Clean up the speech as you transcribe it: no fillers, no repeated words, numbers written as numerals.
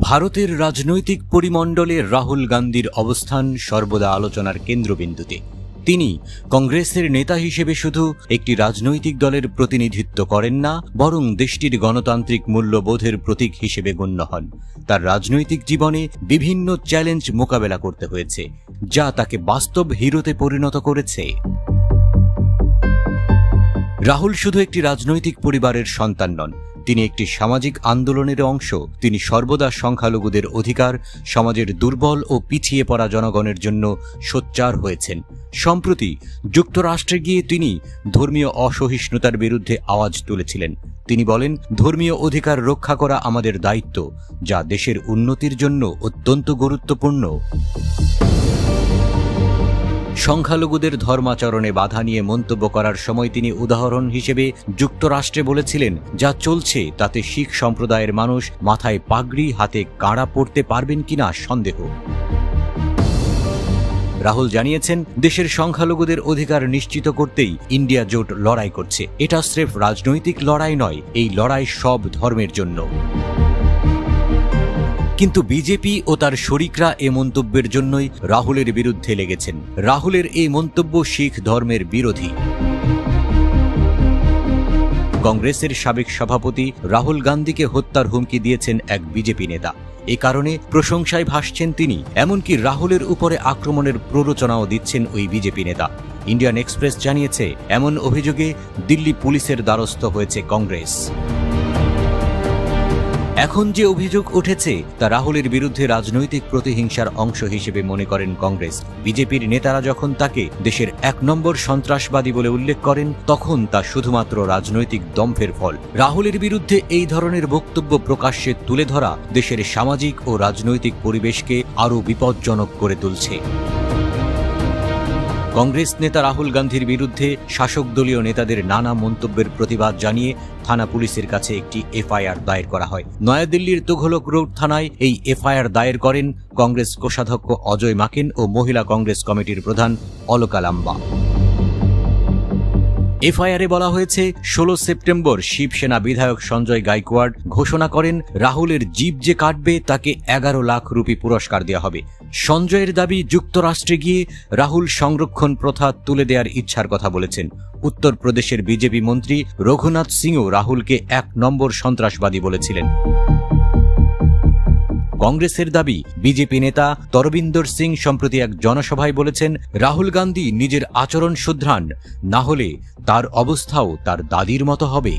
ভারতের রাজনৈতিক পরিমণ্ডলে রাহুল গান্ধীর অবস্থান সর্বদা আলোচনার কেন্দ্রবিন্দুতে। তিনি কংগ্রেসের নেতা হিসেবে শুধু একটি রাজনৈতিক দলের প্রতিনিধিত্ব করেন না, বরং দেশটির গণতান্ত্রিক মূল্যবোধের প্রতীক হিসেবে গণ্য হন। তার রাজনৈতিক জীবনে বিভিন্ন চ্যালেঞ্জ মোকাবেলা করতে হয়েছে, যা তাকে বাস্তব হিরোতে পরিণত করেছে। রাহুল শুধু একটি রাজনৈতিক পরিবারের সন্তান নন, তিনি একটি সামাজিক আন্দোলনের অংশ। তিনি সর্বদা সংখ্যালঘুদের অধিকার, সমাজের দুর্বল ও পিছিয়ে পড়া জনগণের জন্য সোচ্চার হয়েছেন। সম্প্রতি যুক্তরাষ্ট্রে গিয়ে তিনি ধর্মীয় অসহিষ্ণুতার বিরুদ্ধে আওয়াজ তুলেছিলেন। তিনি বলেন, ধর্মীয় অধিকার রক্ষা করা আমাদের দায়িত্ব, যা দেশের উন্নতির জন্য অত্যন্ত গুরুত্বপূর্ণ। সংখ্যালঘুদের ধর্মাচরণে বাধা নিয়ে মন্তব্য করার সময় তিনি উদাহরণ হিসেবে যুক্তরাষ্ট্রে বলেছিলেন, যা চলছে তাতে শিখ সম্প্রদায়ের মানুষ মাথায় পাগড়ি, হাতে কাঁড়া পরতে পারবেন কিনা সন্দেহ। রাহুল জানিয়েছেন, দেশের সংখ্যালঘুদের অধিকার নিশ্চিত করতেই ইন্ডিয়া জোট লড়াই করছে। এটা স্রেফ রাজনৈতিক লড়াই নয়, এই লড়াই সব ধর্মের জন্য। কিন্তু বিজেপি ও তার শরিকরা এ মন্তব্যের জন্যই রাহুলের বিরুদ্ধে লেগেছেন। রাহুলের এই মন্তব্য শিখ ধর্মের বিরোধী। কংগ্রেসের সাবেক সভাপতি রাহুল গান্ধীকে হত্যার হুমকি দিয়েছেন এক বিজেপি নেতা। এ কারণে প্রশংসায় ভাসছেন তিনি। এমনকি রাহুলের উপরে আক্রমণের প্ররোচনাও দিচ্ছেন ওই বিজেপি নেতা। ইন্ডিয়ান এক্সপ্রেস জানিয়েছে, এমন অভিযোগে দিল্লি পুলিশের দ্বারস্থ হয়েছে কংগ্রেস। এখন যে অভিযোগ উঠেছে তা রাহুলের বিরুদ্ধে রাজনৈতিক প্রতিহিংসার অংশ হিসেবে মনে করেন কংগ্রেস। বিজেপির নেতারা যখন তাকে দেশের ১ নম্বর সন্ত্রাসবাদী বলে উল্লেখ করেন, তখন তা শুধুমাত্র রাজনৈতিক দম্ভের ফল। রাহুলের বিরুদ্ধে এই ধরনের বক্তব্য প্রকাশ্যে তুলে ধরা দেশের সামাজিক ও রাজনৈতিক পরিবেশকে আরও বিপজ্জনক করে তুলছে। কংগ্রেস নেতা রাহুল গান্ধীর বিরুদ্ধে শাসক দলীয় নেতাদের নানা মন্তব্যের প্রতিবাদ জানিয়ে থানা পুলিশের কাছে একটি এফআইআর দায়ের করা হয়। নয়াদিল্লির তুঘলক রোড থানায় এই এফআইআর দায়ের করেন কংগ্রেস কোষাধ্যক্ষ অজয় মাকেন ও মহিলা কংগ্রেস কমিটির প্রধান অলকা লাম্বা। এফআইআরে বলা হয়েছে, ১৬ সেপ্টেম্বর শিবসেনা বিধায়ক সঞ্জয় গাইকোয়াড় ঘোষণা করেন, রাহুলের জিভ যে কাটবে তাকে ১১ লাখ রুপি পুরস্কার দেওয়া হবে। সঞ্জয়ের দাবি, যুক্তরাষ্ট্রে গিয়ে রাহুল সংরক্ষণ প্রথা তুলে দেওয়ার ইচ্ছার কথা বলেছেন। উত্তরপ্রদেশের বিজেপি মন্ত্রী রঘুনাথ সিংও রাহুলকে ১ নম্বর সন্ত্রাসবাদী বলেছিলেন। কংগ্রেসের দাবি, বিজেপি নেতা তরবিন্দর সিং সম্প্রতি এক জনসভায় বলেছেন, রাহুল গান্ধী নিজের আচরণ শুধরান, না হলে তার অবস্থাও তার দাদির মতো হবে।